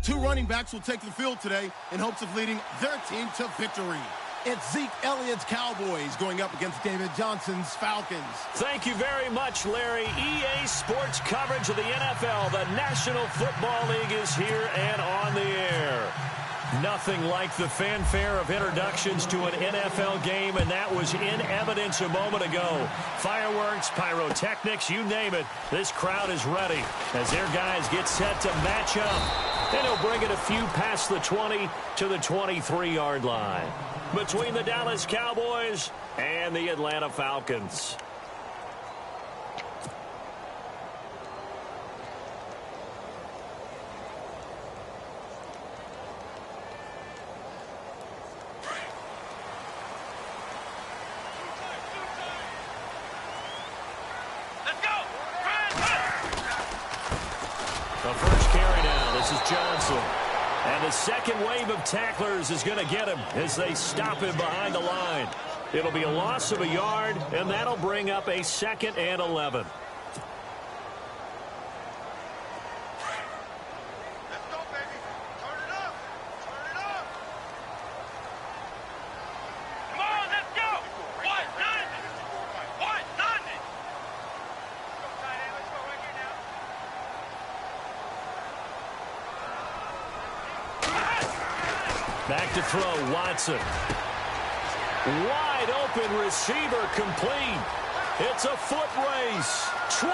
Two running backs will take the field today in hopes of leading their team to victory. It's Zeke Elliott's Cowboys going up against David Johnson's Falcons. Thank you very much, Larry. EA Sports coverage of the NFL. The National Football League is here and on the air. Nothing like the fanfare of introductions to an NFL game, and that was in evidence a moment ago. Fireworks, pyrotechnics, you name it. This crowd is ready as their guys get set to match up. And he'll bring it a few past the 20 to the 23-yard line. Between the Dallas Cowboys and the Atlanta Falcons. The first carry now. This is Johnson. And the second wave of tacklers is going to get him as they stop him behind the line. It'll be a loss of a yard, and that'll bring up a 2nd and 11. Back to throw, Watson. Wide open receiver complete. It's a foot race. 20.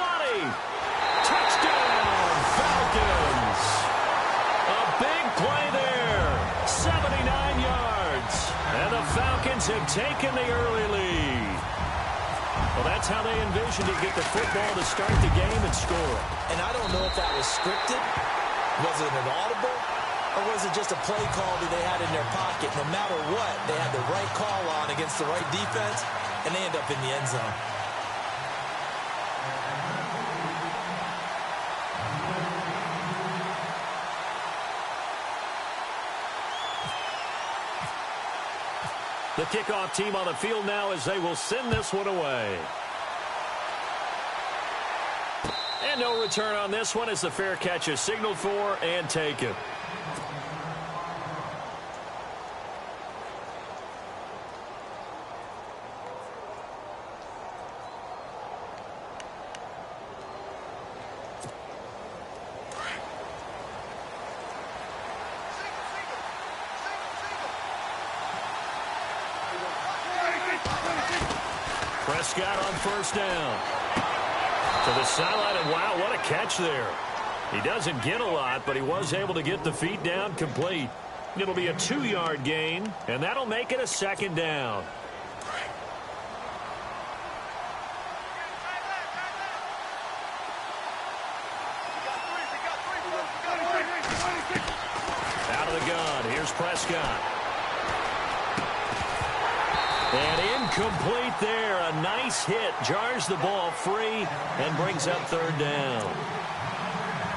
Touchdown, Falcons. A big play there. 79 yards. And the Falcons have taken the early lead. Well, that's how they envisioned to get the football to start the game and score. And I don't know if that was scripted. Was it an audible? Or was it just a play call that they had in their pocket? No matter what, they had the right call on against the right defense, and they end up in the end zone. The kickoff team on the field now as they will send this one away. And no return on this one as the fair catch is signaled for and taken. Prescott on first down. To the sideline, and wow, what a catch there. He doesn't get a lot, but he was able to get the feet down complete. It'll be a 2-yard gain, and that'll make it a 2nd down. Out of the gun, here's Prescott. And incomplete there. A nice hit. Jars the ball free and brings up 3rd down.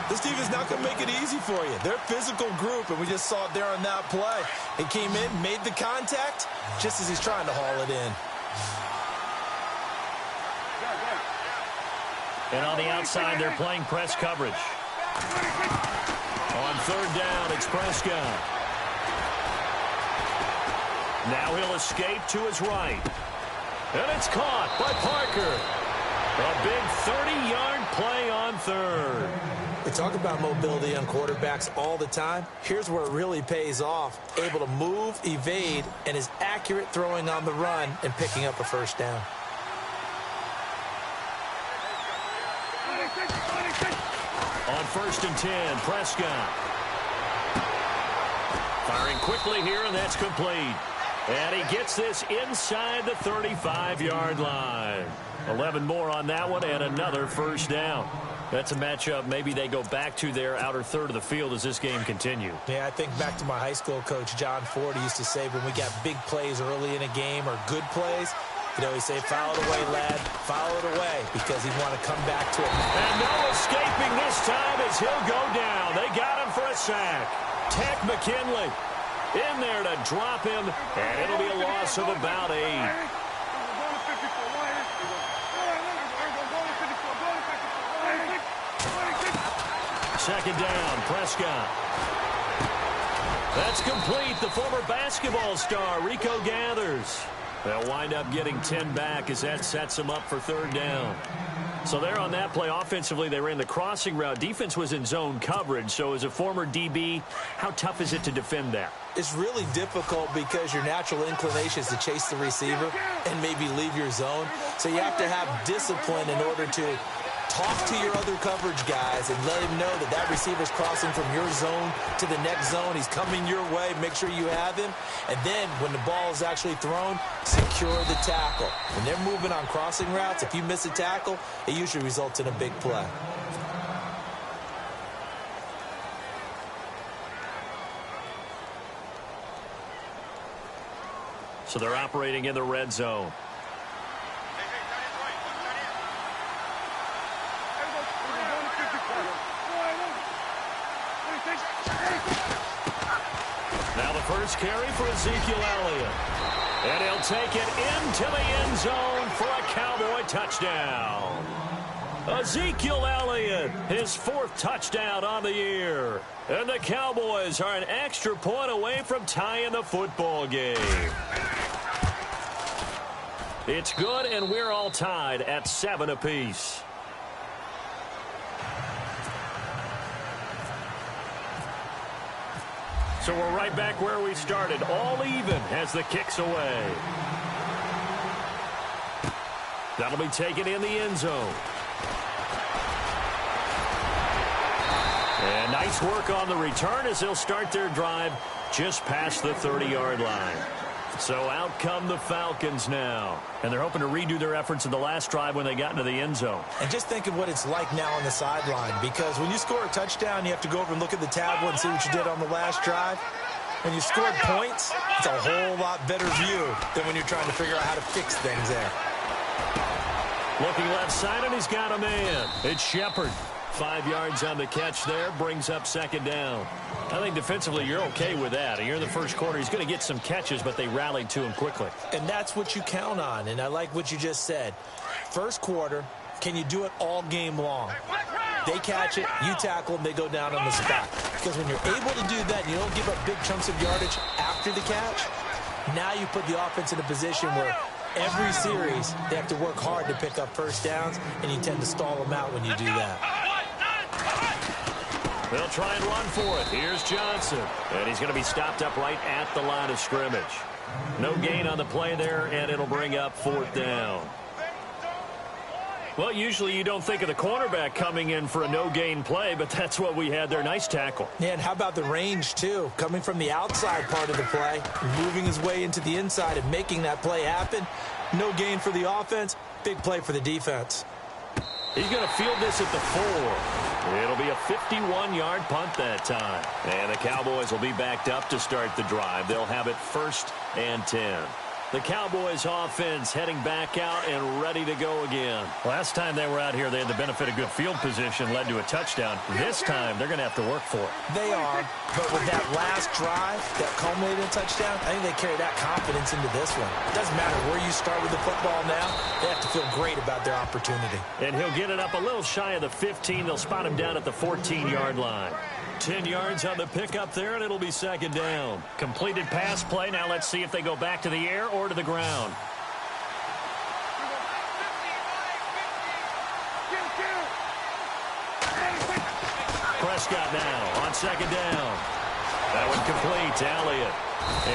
This team is not going to make it easy for you. They're a physical group, and we just saw it there on that play. He came in, made the contact, just as he's trying to haul it in. And on the outside, they're playing press coverage. On 3rd down, it's Prescott. Now he'll escape to his right. And it's caught by Parker. A big 30-yard play on 3rd. We talk about mobility on quarterbacks all the time. Here's where it really pays off. Able to move, evade, and is accurate throwing on the run and picking up a 1st down. On 1st and 10, Prescott. Firing quickly here, and that's complete. And he gets this inside the 35-yard line. 11 more on that one and another 1st down. That's a matchup maybe they go back to their outer third of the field as this game continues. Yeah, I think back to my high school coach, John Ford. He used to say when we got big plays early in a game or good plays, he'd always say, foul it away, lad, foul it away, because he'd want to come back to it. And no escaping this time as he'll go down. They got him for a sack. Ted McKinley in there to drop him, and it'll be a loss of about 8. Second down, Prescott. That's complete. The former basketball star, Rico gathers. They'll wind up getting 10 back as that sets them up for third down. So there on that play, offensively, they ran the crossing route. Defense was in zone coverage. So as a former DB, how tough is it to defend that? It's really difficult because your natural inclination is to chase the receiver and maybe leave your zone. So you have to have discipline in order to talk to your other coverage guys and let him know that that receiver's crossing from your zone to the next zone. He's coming your way. Make sure you have him. And then when the ball is actually thrown, secure the tackle. When they're moving on crossing routes, if you miss a tackle, it usually results in a big play. So they're operating in the red zone. Now the first carry for Ezekiel Elliott. And he'll take it into the end zone for a Cowboy touchdown. Ezekiel Elliott, his 4th touchdown on the year. And the Cowboys are an extra point away from tying the football game. It's good, and we're all tied at 7 apiece. So we're right back where we started, all even as the kick's away. That'll be taken in the end zone. And nice work on the return as they'll start their drive just past the 30-yard line. So out come the Falcons now. And they're hoping to redo their efforts in the last drive when they got into the end zone. And just think of what it's like now on the sideline, because when you score a touchdown, you have to go over and look at the tablet and see what you did on the last drive. When you scored points, it's a whole lot better view than when you're trying to figure out how to fix things there. Looking left side, and he's got a man. It's Shepard. 5 yards on the catch there, brings up second down. I think defensively you're okay with that. You're in the first quarter. He's going to get some catches, but they rallied to him quickly. And that's what you count on, and I like what you just said. First quarter, can you do it all game long? They catch it, you tackle them, they go down on the spot. Because when you're able to do that and you don't give up big chunks of yardage after the catch, now you put the offense in a position where every series they have to work hard to pick up first downs, and you tend to stall them out when you do that. They'll try and run for it. Here's Johnson. And he's going to be stopped up right at the line of scrimmage. No gain on the play there, and it'll bring up 4th down. Well, usually you don't think of the cornerback coming in for a no-gain play, but that's what we had there. Nice tackle. Yeah, and how about the range, too? Coming from the outside part of the play, moving his way into the inside and making that play happen. No gain for the offense, big play for the defense. He's going to field this at the 4. It'll be a 51-yard punt that time. And the Cowboys will be backed up to start the drive. They'll have it 1st and 10. The Cowboys offense heading back out and ready to go again. Last time they were out here, they had the benefit of good field position, led to a touchdown. This time, they're going to have to work for it. They are, but with that last drive that culminated in a touchdown, I think they carry that confidence into this one. It doesn't matter where you start with the football now. They have to feel great about their opportunity. And he'll get it up a little shy of the 15. They'll spot him down at the 14-yard line. 10 yards on the pickup there, and it'll be second down. Completed pass play. Now let's see if they go back to the air or to the ground. Prescott now on second down. That one complete to Elliott.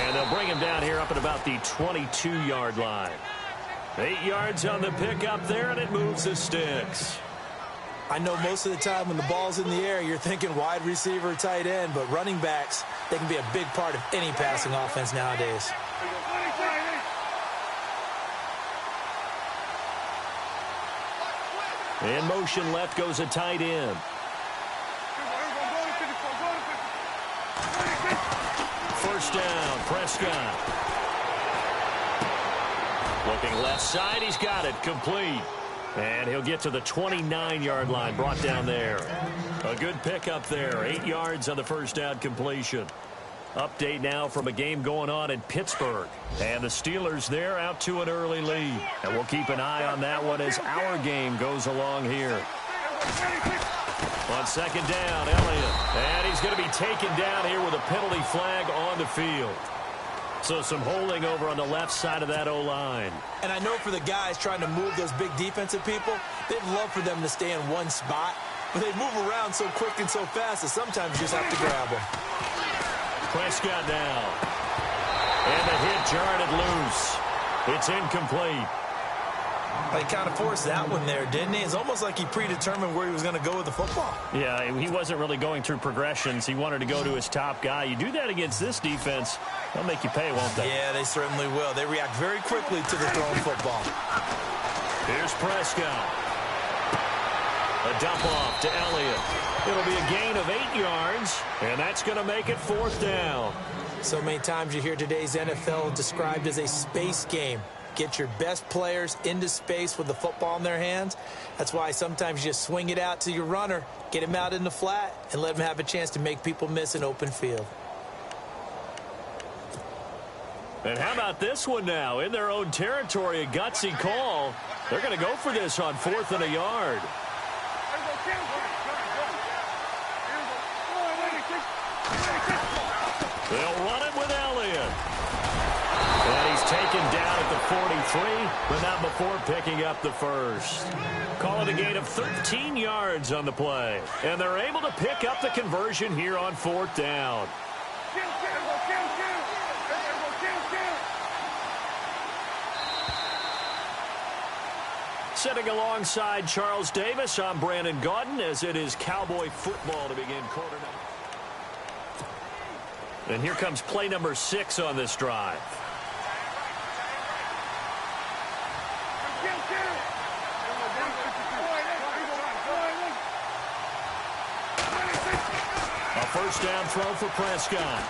And they'll bring him down here up at about the 22-yard line. 8 yards on the pickup there, and it moves the sticks. I know most of the time when the ball's in the air, you're thinking wide receiver, tight end, but running backs, they can be a big part of any passing offense nowadays. In motion left goes a tight end. First down, Prescott. Looking left side, he's got it, complete. And he'll get to the 29-yard line, brought down there. A good pickup there, 8 yards on the first down completion. Update now from a game going on in Pittsburgh. And the Steelers there out to an early lead. And we'll keep an eye on that one as our game goes along here. On second down, Elliott. And he's going to be taken down here with a penalty flag on the field. So some holding over on the left side of that O-line. And I know for the guys trying to move those big defensive people, they'd love for them to stay in one spot. But they move around so quick and so fast that sometimes you just have to grab them. Prescott now. And the hit jarred it loose. It's incomplete. He kind of forced that one there, didn't he? It's almost like he predetermined where he was going to go with the football. Yeah, he wasn't really going through progressions. He wanted to go to his top guy. You do that against this defense, they'll make you pay, won't they? Yeah, they certainly will. They react very quickly to the thrown football. Here's Prescott. A dump off to Elliott. It'll be a gain of 8 yards, and that's going to make it 4th down. So many times you hear today's NFL described as a space game. Get your best players into space with the football in their hands. That's why sometimes you just swing it out to your runner, get him out in the flat, and let him have a chance to make people miss an open field. And how about this one now? In their own territory, a gutsy call. They're going to go for this on 4th and a yard. They'll run it with Elliott. And he's taken down at the 43, but not before picking up the first. Call it a gain of 13 yards on the play. And they're able to pick up the conversion here on 4th down. Sitting alongside Charles Davis, I'm Brandon Gaudin, as it is Cowboy football to begin quarter number. And here comes play number 6 on this drive. A first down throw for Prescott.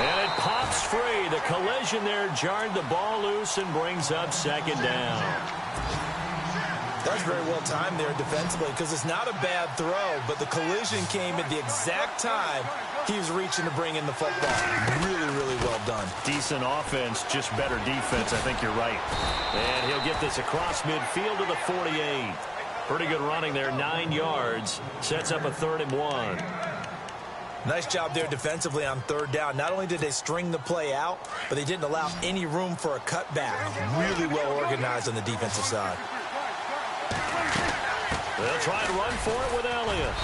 And it pops free. The collision there jarred the ball loose and brings up 2nd down. That was very well timed there defensively, because it's not a bad throw, but the collision came at the exact time he was reaching to bring in the football. Really, really well done. Decent offense, just better defense. I think you're right. And he'll get this across midfield to the 48. Pretty good running there, 9 yards. Sets up a 3rd and 1. Nice job there defensively on 3rd down. Not only did they string the play out, but they didn't allow any room for a cutback. Really well organized on the defensive side. They'll try and run for it with Elliott.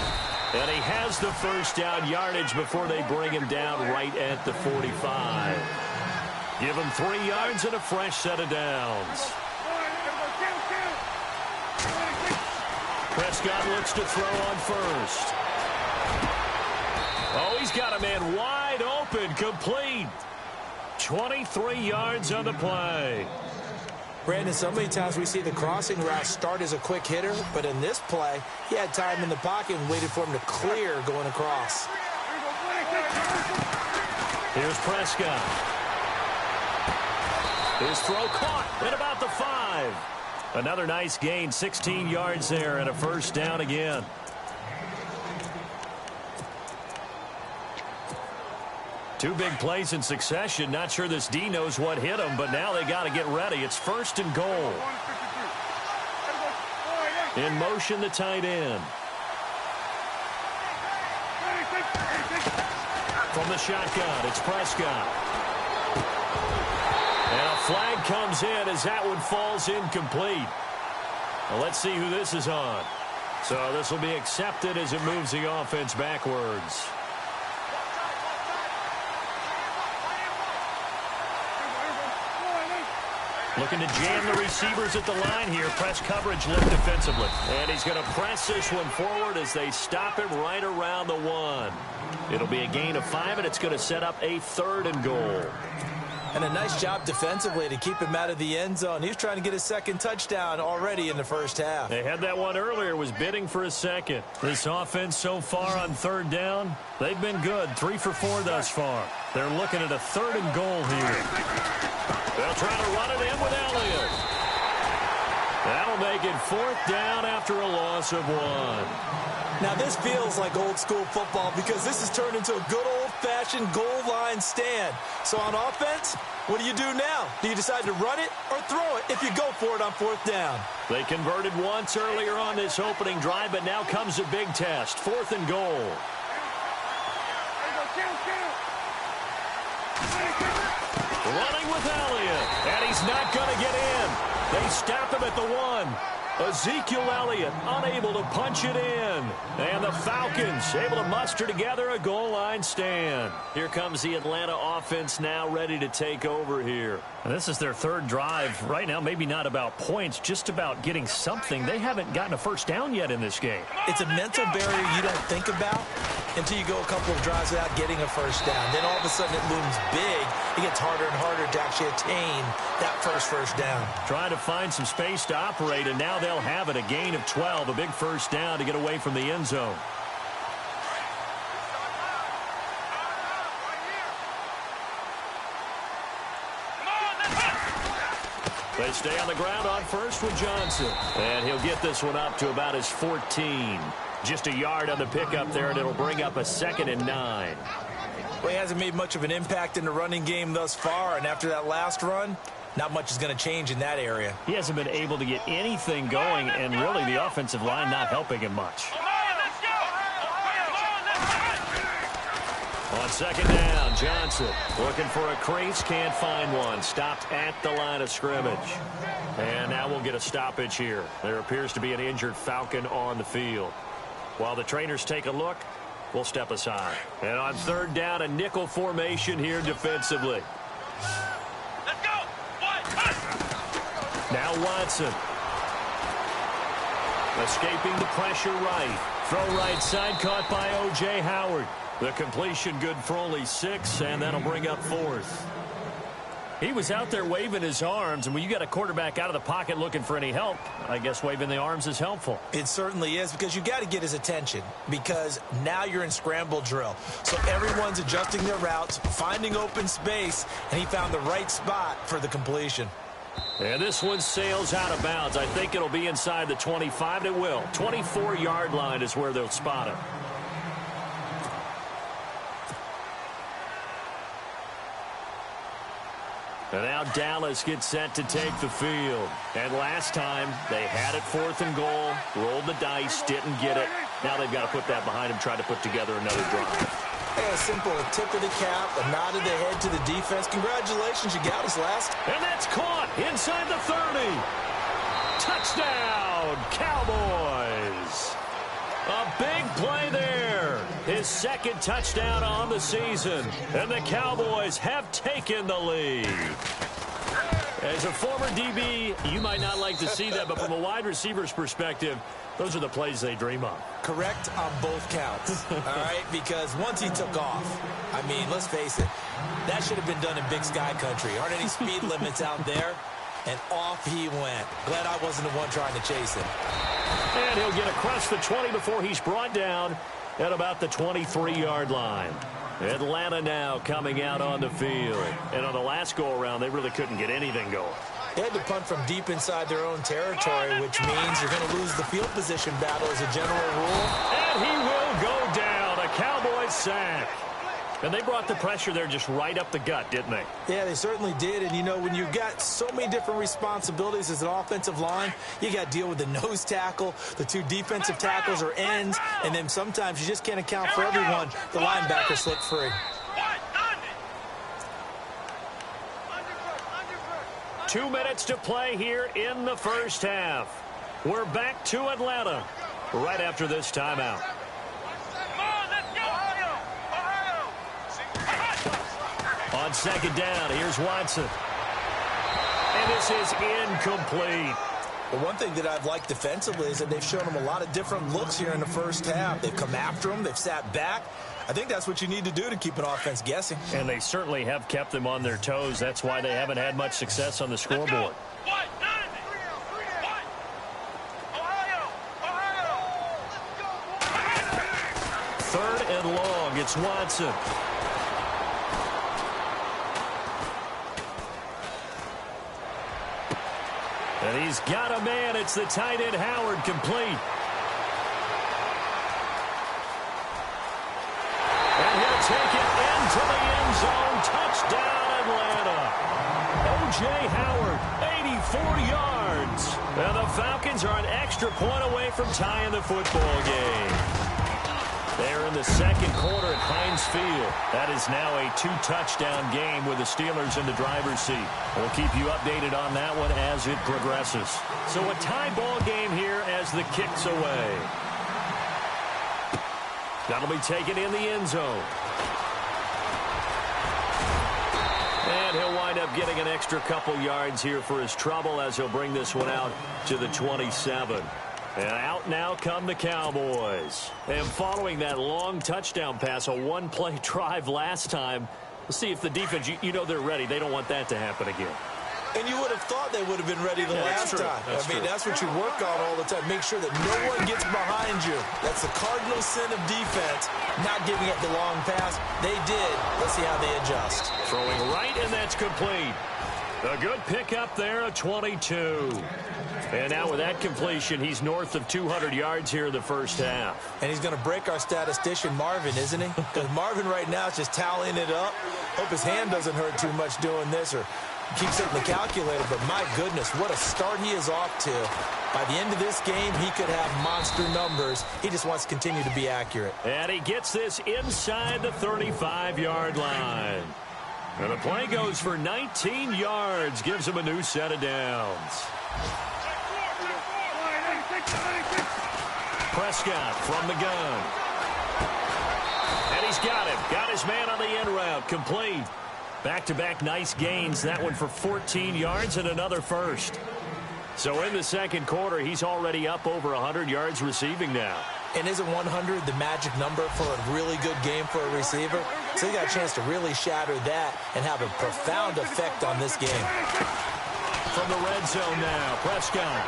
And he has the first down yardage before they bring him down right at the 45. Give him 3 yards and a fresh set of downs. Prescott looks to throw on first. Oh, he's got a man wide open, complete. 23 yards on the play. Brandon, so many times we see the crossing route start as a quick hitter, but in this play, he had time in the pocket and waited for him to clear going across. Here's Prescott. His throw caught at about the 5. Another nice gain, 16 yards there, and a first down again. Two big plays in succession. Not sure this D knows what hit him, but now they got to get ready. It's 1st and goal. In motion, the tight end. From the shotgun, it's Prescott. And a flag comes in as that one falls incomplete. Well, let's see who this is on. So this will be accepted as it moves the offense backwards. Looking to jam the receivers at the line here. Press coverage look defensively. And he's going to press this one forward as they stop him right around the 1. It'll be a gain of 5, and it's going to set up a 3rd and goal. And a nice job defensively to keep him out of the end zone. He was trying to get his 2nd touchdown already in the first half. They had that one earlier, was bidding for a 2nd. This offense so far on 3rd down, they've been good. 3 for 4 thus far. They're looking at a 3rd and goal here. They'll try to run it in with Elliott. That'll make it 4th down after a loss of 1. Now, this feels like old-school football because this has turned into a good old-fashioned goal line stand. So on offense, what do you do now? Do you decide to run it or throw it if you go for it on 4th down? They converted once earlier on this opening drive, but now comes a big test. 4th and goal. Running with Elliott, and he's not going to get in. They stop him at the 1. Ezekiel Elliott unable to punch it in. And the Falcons able to muster together a goal line stand. Here comes the Atlanta offense now ready to take over here. And this is their 3rd drive. Right now, maybe not about points, just about getting something. They haven't gotten a first down yet in this game. It's a mental barrier you don't think about until you go a couple of drives without getting a first down. Then all of a sudden it looms big. It gets harder and harder to actually attain that first down. Trying to find some space to operate, and now they'll have it. A gain of 12, a big first down to get away from the end zone. They stay on the ground on first with Johnson. And he'll get this one up to about his 14. Just a yard on the pickup there, and it'll bring up a 2nd and 9. Well, he hasn't made much of an impact in the running game thus far, and after that last run, not much is going to change in that area. He hasn't been able to get anything going, and really the offensive line not helping him much. On 2nd down, Johnson looking for a crease, can't find one. Stopped at the line of scrimmage. And now we'll get a stoppage here. There appears to be an injured Falcon on the field. While the trainers take a look, we'll step aside. And on 3rd down, a nickel formation here defensively. Let's go! Now Watson. Escaping the pressure right. Throw right side, caught by O.J. Howard. The completion good for only 6, and that'll bring up 4th. He was out there waving his arms, and when you got a quarterback out of the pocket looking for any help, I guess waving the arms is helpful. It certainly is, because you got to get his attention, because now you're in scramble drill. So everyone's adjusting their routes, finding open space, and he found the right spot for the completion. And this one sails out of bounds. I think it'll be inside the 25. It will. 24-yard line is where they'll spot it. And now Dallas gets set to take the field. And last time, they had it 4th and goal, rolled the dice, didn't get it. Now they've got to put that behind them, try to put together another drive. Hey, a simple tip of the cap, a nod of the head to the defense. Congratulations, you got us last. And that's caught inside the 30. Touchdown, Cowboys. A big play there. His 2nd touchdown on the season. And the Cowboys have taken the lead. As a former DB, you might not like to see that, but from a wide receiver's perspective, those are the plays they dream of. Correct on both counts, all right? Because once he took off, I mean, let's face it, that should have been done in Big Sky Country. Aren't any speed limits out there? And off he went. Glad I wasn't the one trying to chase him. And he'll get across the 20 before he's brought down at about the 23-yard line. Atlanta now coming out on the field. And on the last go-around, they really couldn't get anything going. They had to punt from deep inside their own territory, which means you're going to lose the field position battle as a general rule. And he will go down. A Cowboys sack. And they brought the pressure there just right up the gut, didn't they? Yeah, they certainly did. And, you know, when you've got so many different responsibilities as an offensive line, you got to deal with the nose tackle, the 2 defensive tackles or ends, and then sometimes you just can't account for everyone. The linebacker slipped free. 2 minutes to play here in the first half. We're back to Atlanta right after this timeout. On 2nd down, here's Watson. And this is incomplete. Well, one thing that I've liked defensively is that they've shown them a lot of different looks here in the first half. They've come after them. They've sat back. I think that's what you need to do to keep an offense guessing. And they certainly have kept them on their toes. That's why they haven't had much success on the scoreboard. 3rd and long. It's Watson. And he's got a man. It's the tight end, Howard, complete. And he'll take it into the end zone. Touchdown, Atlanta. O.J. Howard, 84 yards. And the Falcons are an extra point away from tying the football game. They're in the second quarter at Heinz Field. That is now a 2-touchdown game with the Steelers in the driver's seat. We'll keep you updated on that one as it progresses. So a tie ball game here as the kick's away. That'll be taken in the end zone. And he'll wind up getting an extra couple yards here for his trouble as he'll bring this one out to the 27. And out now come the Cowboys. And following that long touchdown pass, a one-play drive last time, we'll see if the defense, you know they're ready. They don't want that to happen again. And you would have thought they would have been ready the last time. That's what you work on all the time. Make sure that no one gets behind you. That's the cardinal sin of defense, not giving up the long pass. They did. Let's see how they adjust. Throwing right, and that's complete. A good pickup there, a 22. And now with that completion, he's north of 200 yards here in the first half. And he's going to break our statistician, Marvin, isn't he? Because Marvin right now is just tallying it up. Hope his hand doesn't hurt too much doing this or keeps it in the calculator. But my goodness, what a start he is off to. By the end of this game, he could have monster numbers. He just wants to continue to be accurate. And he gets this inside the 35-yard line. And the play goes for 19 yards, gives him a new set of downs. Prescott from the gun. And he's got him. Got his man on the end route. Complete. Back-to-back nice gains. That one for 14 yards and another first. So in the second quarter, he's already up over 100 yards receiving now. And isn't 100 the magic number for a really good game for a receiver? So he got a chance to really shatter that and have a profound effect on this game. From the red zone now, Prescott.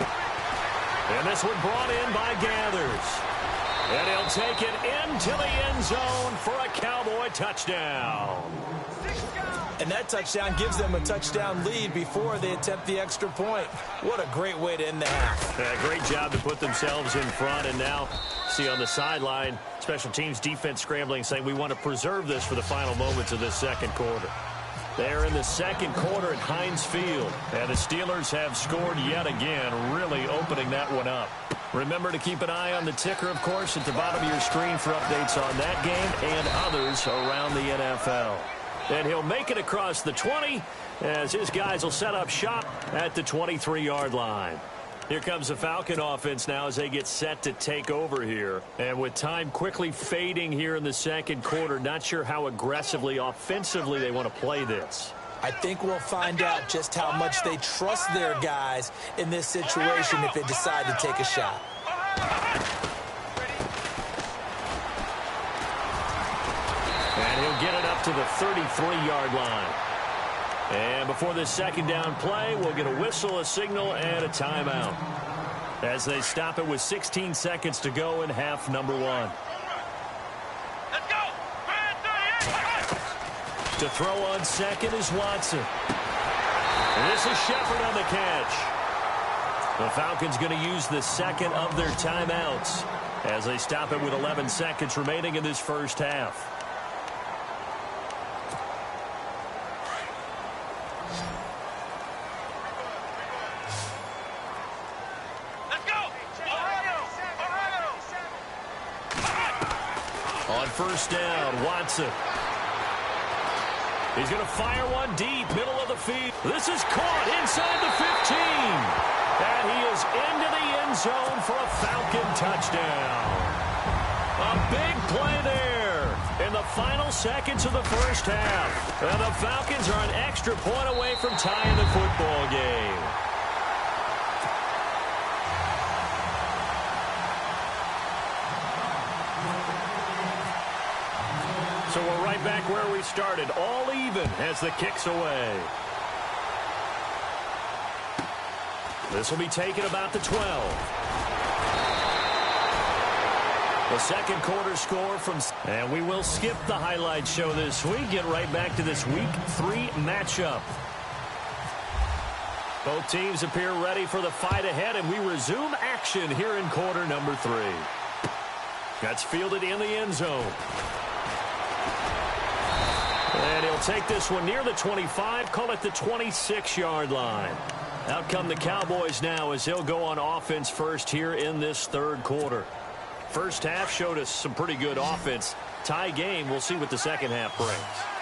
And this one brought in by Gathers. And he'll take it into the end zone for a Cowboy touchdown. And that touchdown gives them a touchdown lead before they attempt the extra point. What a great way to end the half. Great job to put themselves in front. And now, see on the sideline, special teams defense scrambling, saying we want to preserve this for the final moments of this second quarter. They're in the second quarter at Heinz Field. And the Steelers have scored yet again, really opening that one up. Remember to keep an eye on the ticker, of course, at the bottom of your screen for updates on that game and others around the NFL. And he'll make it across the 20 as his guys will set up shop at the 23-yard line. Here comes the Falcon offense now as they get set to take over here. And with time quickly fading here in the second quarter, not sure how aggressively, offensively they want to play this. I think we'll find out just how much they trust their guys in this situation if they decide to take a shot. And he'll get it up to the 33-yard line. And before this second down play, we'll get a whistle, a signal, and a timeout as they stop it with 16 seconds to go in half number one. Let's go! To throw on second is Watson. And this is Shepard on the catch. The Falcons going to use the second of their timeouts as they stop it with 11 seconds remaining in this first half. On first down, Watson. He's going to fire one deep, middle of the field. This is caught inside the 15. And he is into the end zone for a Falcon touchdown. A big play there in the final seconds of the first half. And the Falcons are an extra point away from tying the football game. So we're right back where we started, all even as the kick's away. This will be taken about the 12. The second quarter score from... And we will skip the highlight show this week. Get right back to this Week 3 matchup. Both teams appear ready for the fight ahead, and we resume action here in quarter number 3. That's fielded in the end zone. And he'll take this one near the 25, call it the 26-yard line. Out come the Cowboys now as he'll go on offense first here in this third quarter. First half showed us some pretty good offense. Tie game, we'll see what the second half brings.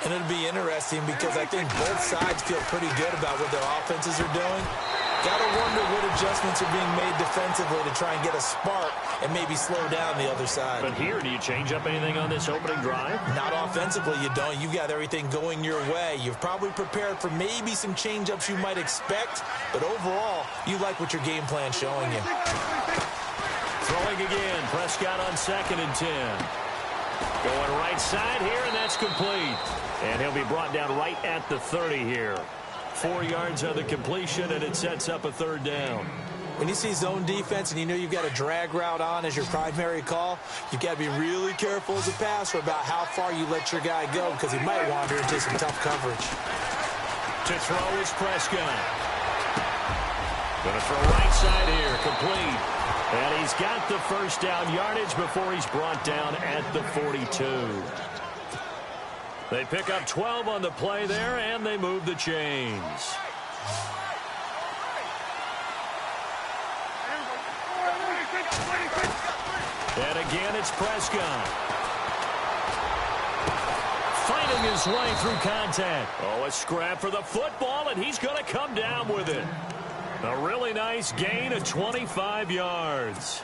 And it'll be interesting because I think both sides feel pretty good about what their offenses are doing. Got to wonder what adjustments are being made defensively to try and get a spark and maybe slow down the other side. But here, do you change up anything on this opening drive? Not offensively, you don't. You've got everything going your way. You've probably prepared for maybe some change-ups you might expect, but overall, you like what your game plan's showing you. Throwing again, Prescott on 2nd and 10. Going right side here, and that's complete. And he'll be brought down right at the 30 here. 4 yards on the completion, and it sets up a third down. When you see zone defense and you know you've got a drag route on as your primary call, you've got to be really careful as a passer about how far you let your guy go because he might wander into some tough coverage. To throw is Prescott. Going to throw right side here, complete. And he's got the first down yardage before he's brought down at the 42. They pick up 12 on the play there, and they move the chains. And again, it's Prescott. Fighting his way through contact. Oh, a scrap for the football, and he's going to come down with it. A really nice gain of 25 yards.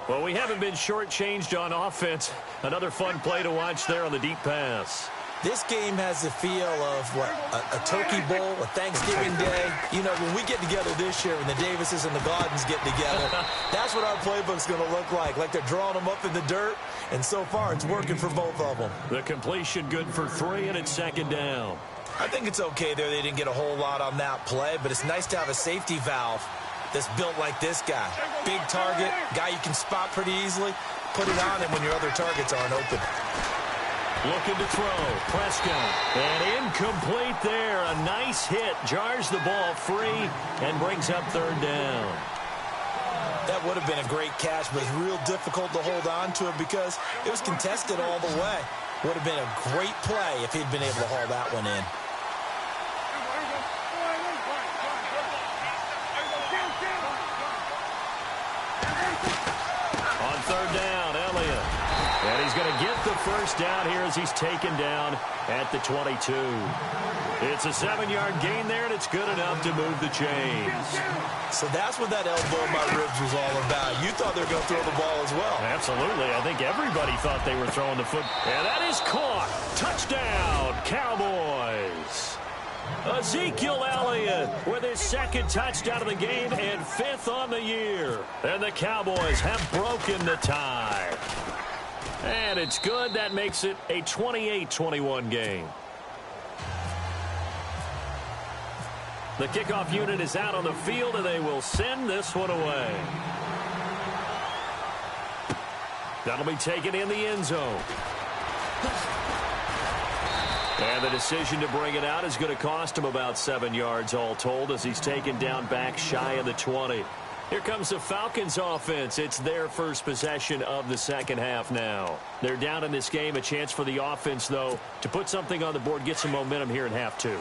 Well, we haven't been shortchanged on offense. Another fun play to watch there on the deep pass. This game has the feel of, what, a turkey bowl, a Thanksgiving day. You know, when we get together this year, when the Davises and the Gardens get together, that's what our playbook's going to look like they're drawing them up in the dirt, and so far it's working for both of them. The completion good for 3, and it's 2nd down. I think it's okay there. They didn't get a whole lot on that play, but it's nice to have a safety valve that's built like this guy. Big target, guy you can spot pretty easily. Put it on him when your other targets aren't open. Looking to throw, Prescott, and incomplete there. A nice hit, jars the ball free, and brings up 3rd down. That would have been a great catch, but it's real difficult to hold on to it because it was contested all the way. Would have been a great play if he'd been able to haul that one in. On 3rd down, Elliott. And he's going to get the first down here as he's taken down at the 22. It's a 7-yard gain there, and it's good enough to move the chains. So that's what that elbow in my ribs was all about. You thought they were going to throw the ball as well. Absolutely. I think everybody thought they were throwing the foot. And that is caught. Touchdown, Cowboys. Ezekiel Elliott with his 2nd touchdown of the game and 5th on the year. And the Cowboys have broken the tie. And it's good. That makes it a 28-21 game. The kickoff unit is out on the field, and they will send this one away. That'll be taken in the end zone. And the decision to bring it out is going to cost him about 7 yards all told as he's taken down back shy of the 20. Here comes the Falcons offense. It's their first possession of the second half now. They're down in this game. A chance for the offense, though, to put something on the board, get some momentum here in half 2.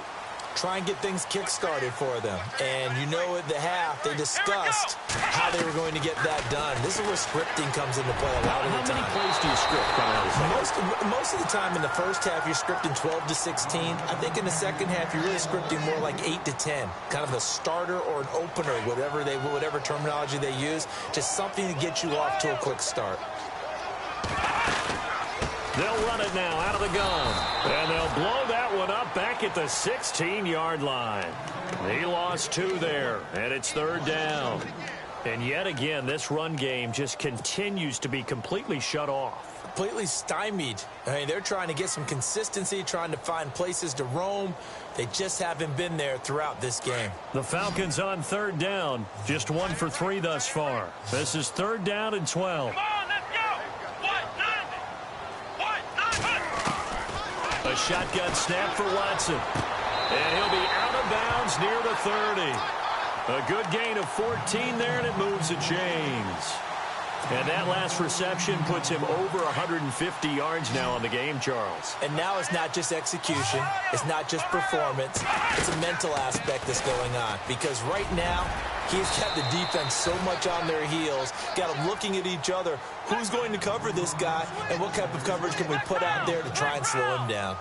Try and get things kick-started for them. And you know at the half, they discussed how they were going to get that done. This is where scripting comes into play a lot of the time. How many plays do you script coming out of the Most of the time in the first half, you're scripting 12 to 16. I think in the second half, you're really scripting more like 8 to 10. Kind of a starter or an opener, whatever terminology they use. Just something to get you off to a quick start. They'll run it now out of the gun. And they'll blow that one up back at the 16-yard line. He lost 2 there, and it's 3rd down. And yet again, this run game just continues to be completely shut off. Completely stymied. I mean, they're trying to get some consistency, trying to find places to roam. They just haven't been there throughout this game. The Falcons on 3rd down. Just 1 for 3 thus far. This is 3rd down and 12. A shotgun snap for Watson. And he'll be out of bounds near the 30. A good gain of 14 there, and it moves the chains. And that last reception puts him over 150 yards now on the game, Charles. And now it's not just execution. It's not just performance. It's a mental aspect that's going on. Because right now, he's got the defense so much on their heels, got them looking at each other. Who's going to cover this guy, and what type of coverage can we put out there to try and slow him down?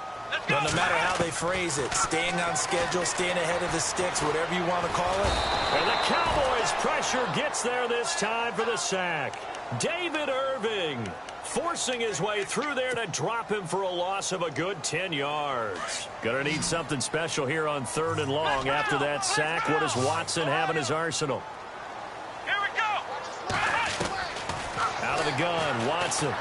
Well, no matter how they phrase it, staying on schedule, staying ahead of the sticks, whatever you want to call it. And the Cowboys' pressure gets there this time for the sack. David Irving forcing his way through there to drop him for a loss of a good 10 yards. Gonna need something special here on 3rd and long. After that sack, what does Watson have in his arsenal? Here we go. Out of the gun, Watson.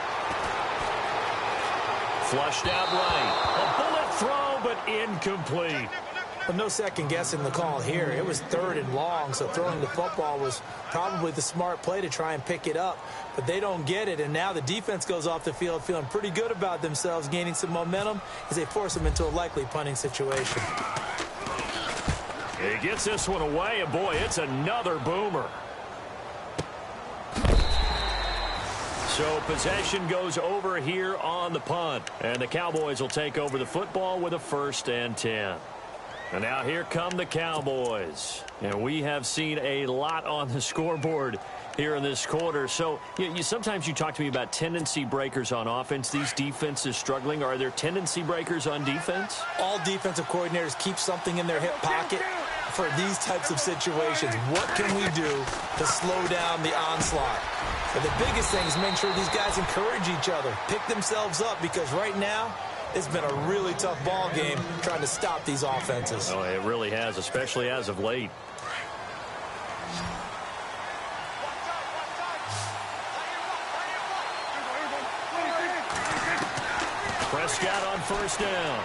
Flushed out right. A bullet throw, but incomplete. Well, no second guessing the call here. It was 3rd and long, so throwing the football was probably the smart play to try and pick it up. But they don't get it, and now the defense goes off the field feeling pretty good about themselves, gaining some momentum as they force them into a likely punting situation. He gets this one away, and boy, it's another boomer. So possession goes over here on the punt, and the Cowboys will take over the football with a 1st and 10. And now here come the Cowboys. And we have seen a lot on the scoreboard here in this quarter. So sometimes you talk to me about tendency breakers on offense. These defenses struggling. Are there tendency breakers on defense? All defensive coordinators keep something in their hip pocket for these types of situations. What can we do to slow down the onslaught? But the biggest thing is make sure these guys encourage each other, pick themselves up, because right now, it's been a really tough ball game trying to stop these offenses. Oh, it really has, especially as of late. Prescott on 1st down.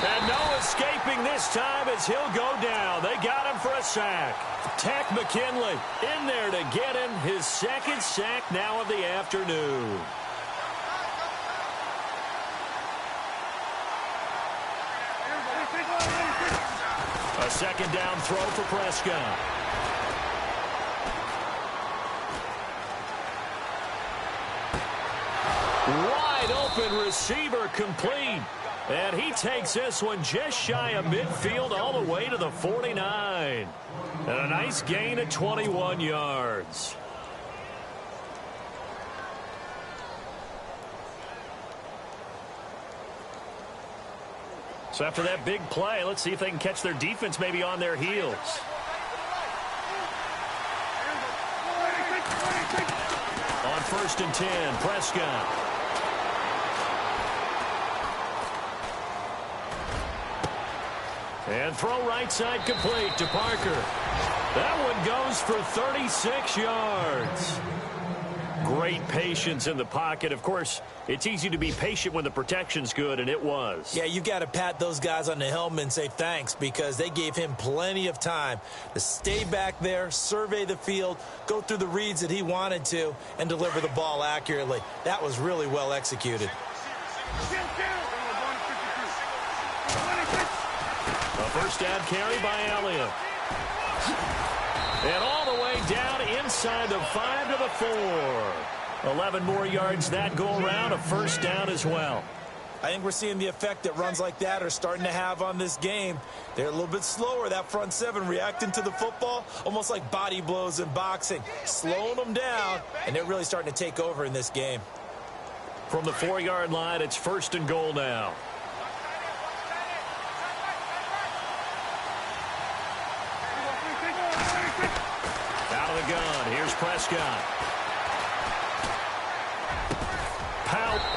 And no escaping this time as he'll go down. They got him for a sack. Tack McKinley in there to get him his 2nd sack now of the afternoon. A 2nd down throw for Prescott. Wide open receiver complete. And he takes this one just shy of midfield all the way to the 49. And a nice gain of 21 yards. So after that big play, let's see if they can catch their defense maybe on their heels. On 1st and 10, Prescott. And throw right side complete to Parker. That one goes for 36 yards. Great patience in the pocket. Of course, it's easy to be patient when the protection's good, and it was. Yeah, you got to pat those guys on the helmet and say thanks, because they gave him plenty of time to stay back there, survey the field, go through the reads that he wanted to, and deliver the ball accurately. That was really well executed. A 1st down carry by Elliott. And all the way down inside the 5 to the 4. 11 more yards that go around, a 1st down as well. I think we're seeing the effect that runs like that are starting to have on this game. They're a little bit slower, that front 7, reacting to the football, almost like body blows in boxing, slowing them down, and they're really starting to take over in this game. From the 4-yard line, it's 1st and goal now. Gun. Here's Prescott.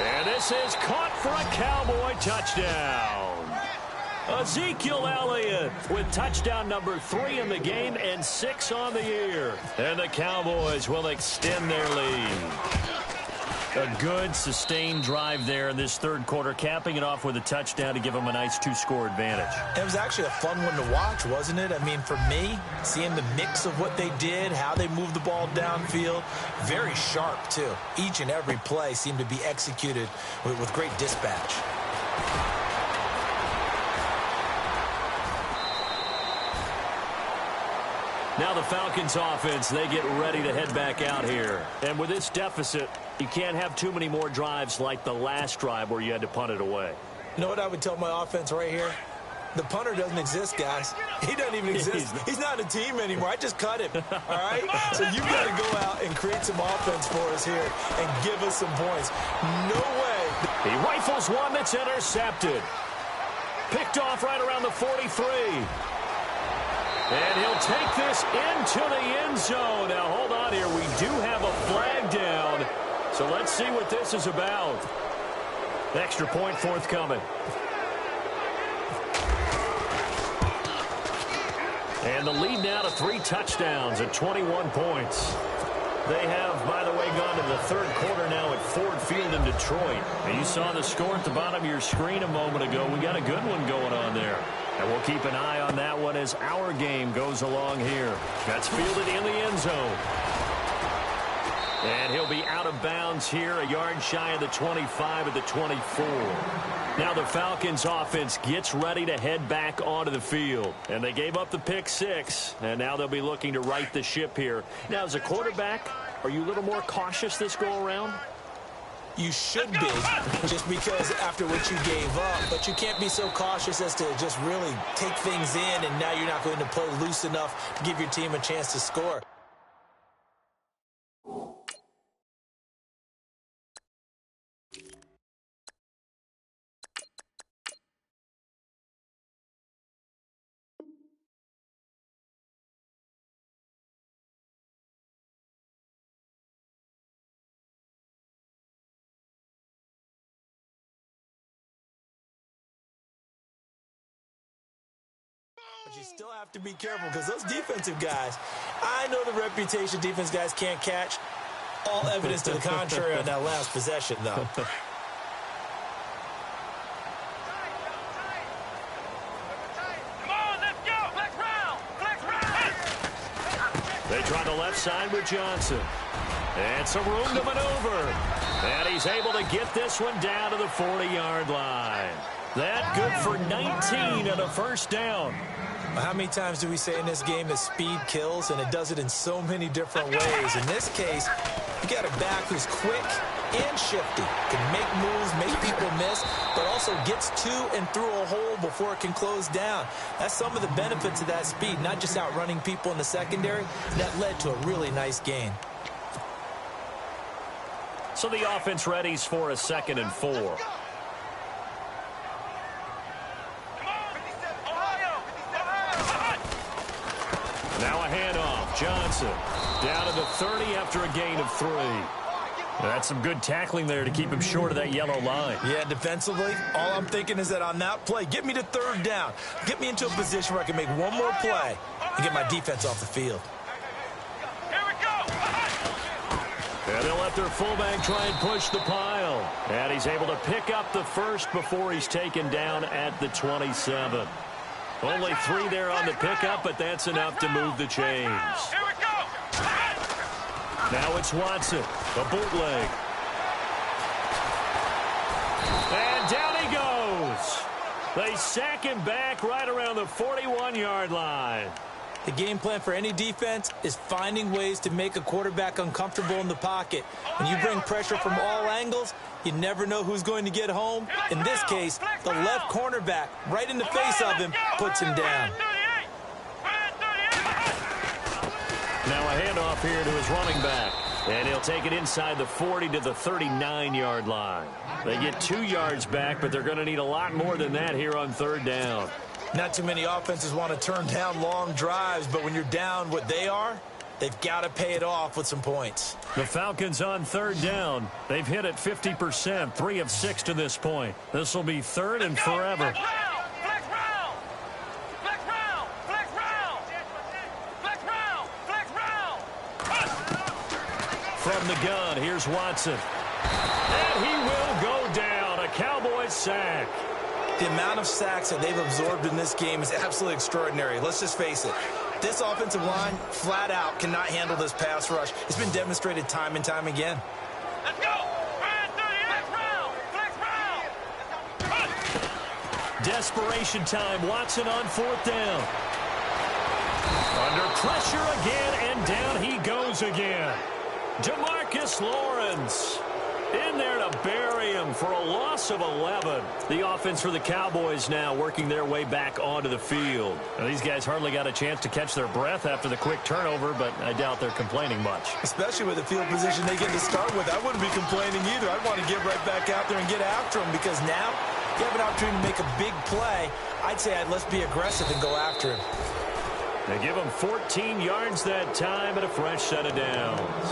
And this is caught for a Cowboy touchdown. Ezekiel Elliott with touchdown number 3 in the game and 6 on the year. And the Cowboys will extend their lead. A good, sustained drive there in this 3rd quarter, capping it off with a touchdown to give them a nice 2-score advantage. It was actually a fun one to watch, wasn't it? I mean, for me, seeing the mix of what they did, how they moved the ball downfield, very sharp, too. Each and every play seemed to be executed with great dispatch. Now the Falcons offense, they get ready to head back out here. And with this deficit, you can't have too many more drives like the last drive where you had to punt it away. You know what I would tell my offense right here? The punter doesn't exist, guys. He doesn't even exist. He's not a team anymore. I just cut him, all right? So you've got to go out and create some offense for us here and give us some points. No way. He rifles one that's intercepted. Picked off right around the 43. And he'll take this into the end zone. Now, hold on here. We do have a flag down. So let's see what this is about. Extra point forthcoming. And the lead now to 3 touchdowns at 21 points. They have, by the way, gone to the third quarter now at Ford Field in Detroit. And you saw the score at the bottom of your screen a moment ago. We got a good one going on there. And we'll keep an eye on that one as our game goes along here. That's fielded in the end zone. And he'll be out of bounds here, a yard shy of the 25 at the 24. Now the Falcons offense gets ready to head back onto the field. And they gave up the pick 6, and now they'll be looking to right the ship here. Now, as a quarterback, are you a little more cautious this go-around? You should be, just because after what you gave up. But you can't be so cautious as to just really take things in, and now you're not going to play loose enough to give your team a chance to score. But you still have to be careful because those defensive guys, I know the reputation defense guys can't catch. All evidence to the contrary on that last possession, though. Come on, let's go. Flex round. Flex round. They try the left side with Johnson. And some room to maneuver. And he's able to get this one down to the 40-yard line. That good for 19 and a first down. How many times do we say in this game that speed kills, and it does it in so many different ways? In this case, you got a back who's quick and shifty, can make moves, make people miss, but also gets to and through a hole before it can close down. That's some of the benefits of that speed, not just outrunning people in the secondary. That led to a really nice gain. So the offense readies for a 2nd and 4. Now a handoff. Johnson down to the 30 after a gain of 3. That's some good tackling there to keep him short of that yellow line. Yeah, defensively, all I'm thinking is that on that play, get me to 3rd down. Get me into a position where I can make one more play and get my defense off the field. Here we go. And they'll let their fullback try and push the pile. And he's able to pick up the first before he's taken down at the 27. Only 3 there on the pickup, but that's enough to move the chains. Here we go. Now it's Watson, a bootleg. And down he goes. They sack him back right around the 41-yard line. The game plan for any defense is finding ways to make a quarterback uncomfortable in the pocket. When you bring pressure from all angles, you never know who's going to get home. In this case, the left cornerback, right in the face of him, puts him down. Now a handoff here to his running back. And he'll take it inside the 40 to the 39-yard line. They get 2 yards back, but they're going to need a lot more than that here on 3rd down. Not too many offenses want to turn down long drives, but when you're down what they are, they've got to pay it off with some points. The Falcons on 3rd down. They've hit it 50%, 3 of 6 to this point. This will be 3rd and forever. Flex round. Flex round. Flex round. Flex round. Flex round. From the gun, here's Watson. And he will go down. A Cowboys sack. The amount of sacks that they've absorbed in this game is absolutely extraordinary. Let's just face it. This offensive line, flat out, cannot handle this pass rush. It's been demonstrated time and time again. Let's go. Flex round. Flex round. Desperation time. Watson on 4th down. Under pressure again, and down he goes again. Demarcus Lawrence in there to bury him for a loss of 11. The offense for the Cowboys now working their way back onto the field. Now, these guys hardly got a chance to catch their breath after the quick turnover, but I doubt they're complaining much. Especially with the field position they get to start with. I wouldn't be complaining either. I'd want to get right back out there and get after him, because now you have an opportunity to make a big play. I'd say let's be aggressive and go after him. They give him 14 yards that time and a fresh set of downs.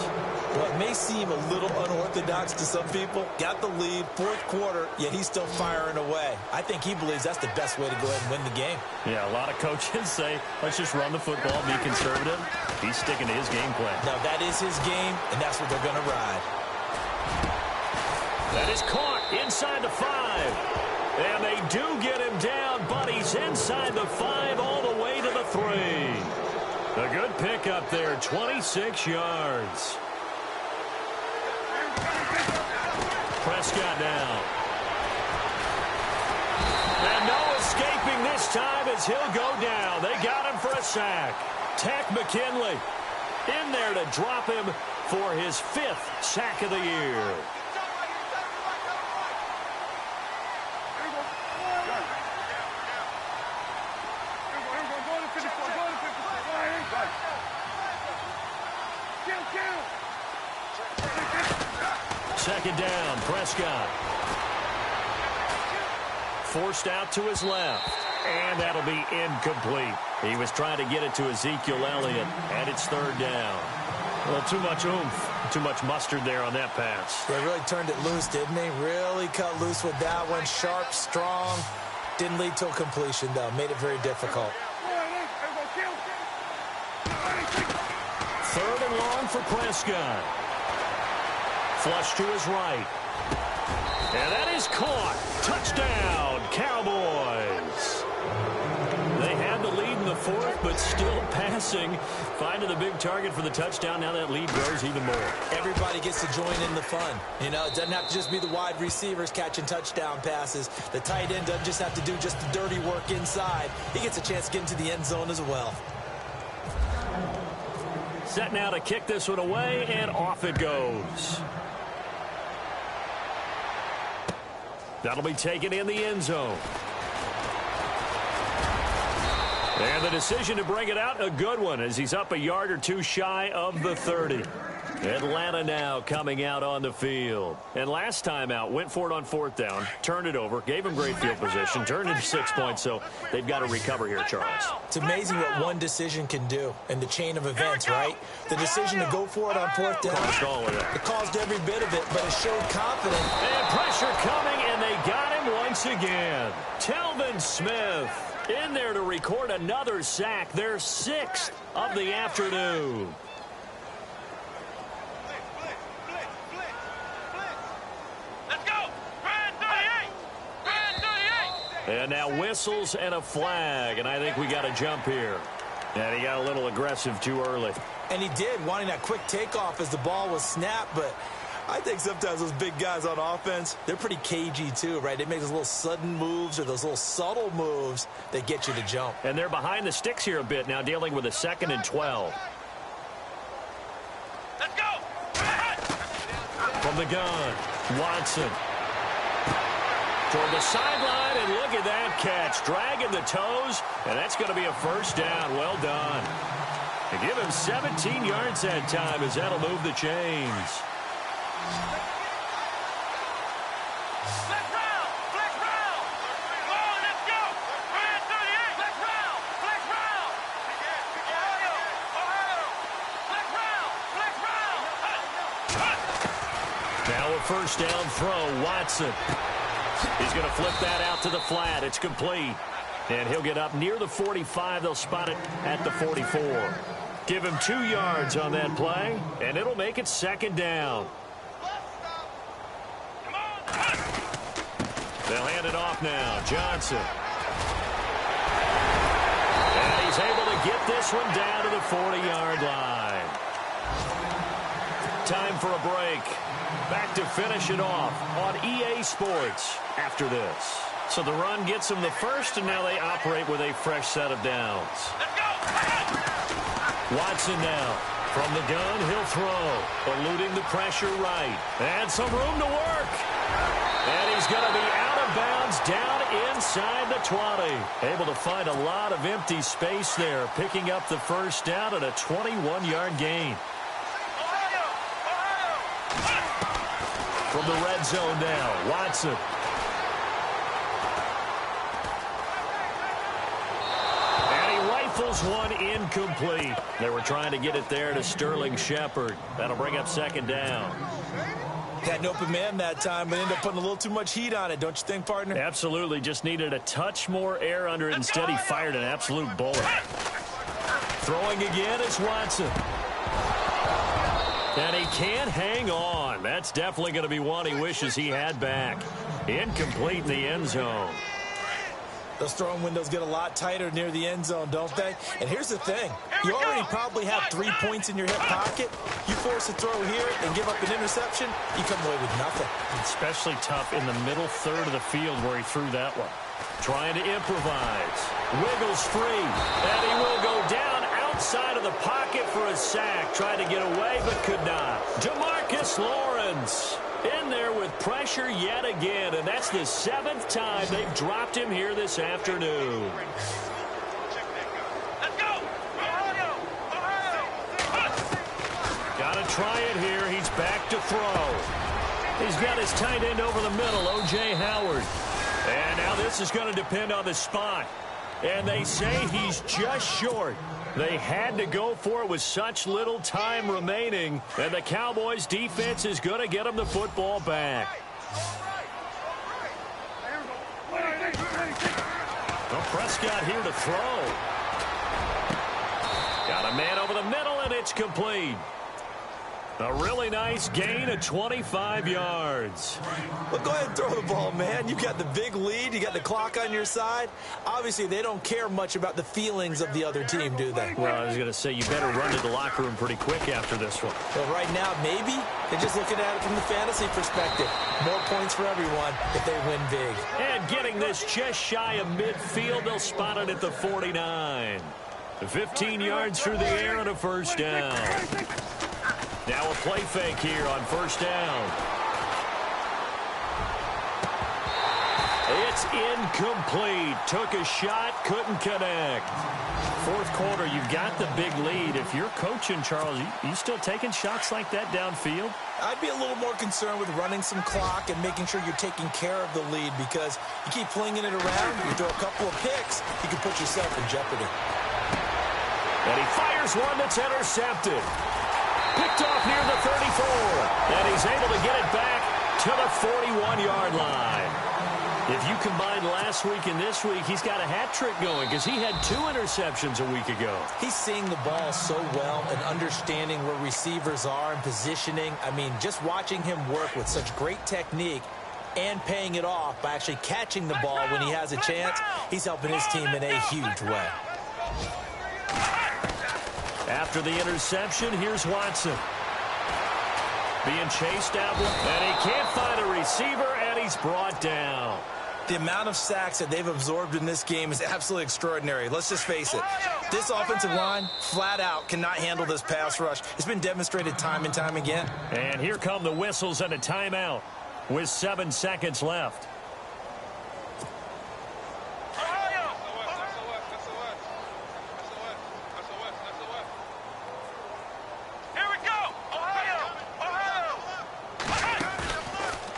Well, it may seem a little unorthodox to some people. Got the lead, 4th quarter, yet he's still firing away. I think he believes that's the best way to go ahead and win the game. Yeah, a lot of coaches say, let's just run the football, be conservative. He's sticking to his game plan. Now, that is his game, and that's what they're going to ride. That is caught inside the 5. And they do get him down, but he's inside the 5 all the way to the 3. A good pickup there, 26 yards. Prescott now. And no escaping this time as he'll go down. They got him for a sack. Tack McKinley in there to drop him for his 5th sack of the year. Second down, Prescott. Forced out to his left, and that'll be incomplete. He was trying to get it to Ezekiel Elliott, and it's 3rd down. Well, too much oomph, too much mustard there on that pass. They really turned it loose, didn't they? Really cut loose with that one. Sharp, strong. Didn't lead to a completion, though. Made it very difficult. 3rd and long for Prescott. Flush to his right. And that is caught. Touchdown, Cowboys. They had the lead in the 4th, but still passing. Finding the big target for the touchdown. Now that lead grows even more. Everybody gets to join in the fun. You know, it doesn't have to just be the wide receivers catching touchdown passes. The tight end doesn't just have to do just the dirty work inside. He gets a chance to get into the end zone as well. Set now to kick this one away, and off it goes. That'll be taken in the end zone. And the decision to bring it out, a good one, as he's up a yard or two shy of the 30. Atlanta now coming out on the field. And last time out, went for it on 4th down, turned it over, gave him great field position, turned into 6 points, so they've got to recover here, Charles. It's amazing what one decision can do in the chain of events, right? The decision to go for it on 4th down, Caused all of that. it caused every bit of it, but it showed confidence. And pressure coming, and they got him once again. Telvin Smith in there to record another sack, their 6th of the afternoon. And now whistles and a flag, and I think we got a jump here. And he got a little aggressive too early. And he did, wanting that quick takeoff as the ball was snapped, but I think sometimes those big guys on offense, they're pretty cagey too, right? They make those little sudden moves or those little subtle moves that get you to jump. And they're behind the sticks here a bit now, dealing with a 2nd and 12. Let's go! From the gun, Watson. Toward the sideline, and look at that catch. Dragging the toes, and that's going to be a 1st down. Well done. They give him 17 yards that time, as that'll move the chains. Flex round! Flex round! Come on, let's go! Brand 38! Flex round! Flex round! Ohio! Ohio! Flex round! Flex round! Now a 1st down throw, Watson. He's going to flip that out to the flat. It's complete. And he'll get up near the 45. They'll spot it at the 44. Give him 2 yards on that play, and it'll make it 2nd down. They'll hand it off now. Johnson. And he's able to get this one down to the 40-yard line. Time for a break. Back to finish it off on EA Sports after this. So the run gets them the first, and now they operate with a fresh set of downs. Watson now. From the gun, he'll throw. Eluding the pressure right. And some room to work. And he's going to be out of bounds down inside the 20. Able to find a lot of empty space there, picking up the first down at a 21-yard gain. From the red zone now, Watson. Rifles one incomplete. They were trying to get it there to Sterling Shepard. That'll bring up second down. Had an open man that time, but ended up putting a little too much heat on it, don't you think, partner? Absolutely. Just needed a touch more air under it. Instead, he fired an absolute bullet. Throwing again is Watson. And he can't hang on. That's definitely going to be one he wishes he had back. Incomplete in the end zone. Those throwing windows get a lot tighter near the end zone, don't they? And here's the thing. You already probably have 3 points in your hip pocket. You force a throw here and give up an interception, you come away with nothing. Especially tough in the middle third of the field where he threw that one. Trying to improvise. Wiggles free. And he will go down outside of the pocket for a sack. Tried to get away but could not. DeMarcus Lawrence in there with pressure yet again, and that's the 7th time they've dropped him here this afternoon. Let's go! Ohio! Got to try it here. He's back to throw. He's got his tight end over the middle, O.J. Howard. And now this is going to depend on the spot. And they say he's just short. They had to go for it with such little time remaining. And the Cowboys' defense is going to get him the football back. Well, Prescott here to throw. Got a man over the middle, and it's complete. A really nice gain of 25 yards. Well, go ahead and throw the ball, man. You've got the big lead. You got the clock on your side. Obviously, they don't care much about the feelings of the other team, do they? Well, I was going to say, you better run to the locker room pretty quick after this one. Well, right now, maybe. They're just looking at it from the fantasy perspective. More points for everyone if they win big. And getting this just shy of midfield, they'll spot it at the 49. 15 yards through the air and a first down. Now a play fake here on first down. It's incomplete. Took a shot, couldn't connect. Fourth quarter, you've got the big lead. If you're coaching, Charles, you still taking shots like that downfield? I'd be a little more concerned with running some clock and making sure you're taking care of the lead, because you keep flinging it around, you throw a couple of picks, you can put yourself in jeopardy. And he fires one that's intercepted. Picked off near the 34. And he's able to get it back to the 41-yard line. If you combine last week and this week, he's got a hat trick going because he had 2 interceptions a week ago. He's seeing the ball so well and understanding where receivers are and positioning. I mean, just watching him work with such great technique and paying it off by actually catching the ball when he has a chance, he's helping his team in a huge way. After the interception, here's Watson. Being chased out, and he can't find a receiver, and he's brought down. The amount of sacks that they've absorbed in this game is absolutely extraordinary. Let's just face it. This offensive line, flat out, cannot handle this pass rush. It's been demonstrated time and time again. And here come the whistles and a timeout with 7 seconds left.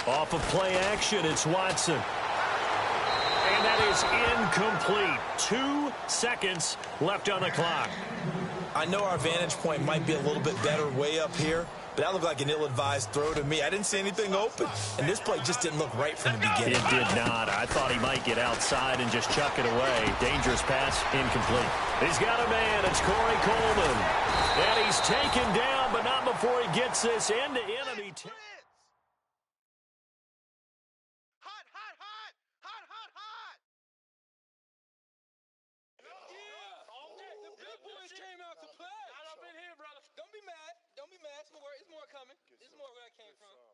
Off of play action, it's Watson. And that is incomplete. 2 seconds left on the clock. I know our vantage point might be a little bit better way up here, but that looked like an ill-advised throw to me. I didn't see anything open, and this play just didn't look right from the beginning. It did not. I thought he might get outside and just chuck it away. Dangerous pass, incomplete. He's got a man. It's Corey Coleman. And he's taken down, but not before he gets this into enemy territory. Don't be mad. Don't be mad. It's more coming. This is more where I came from.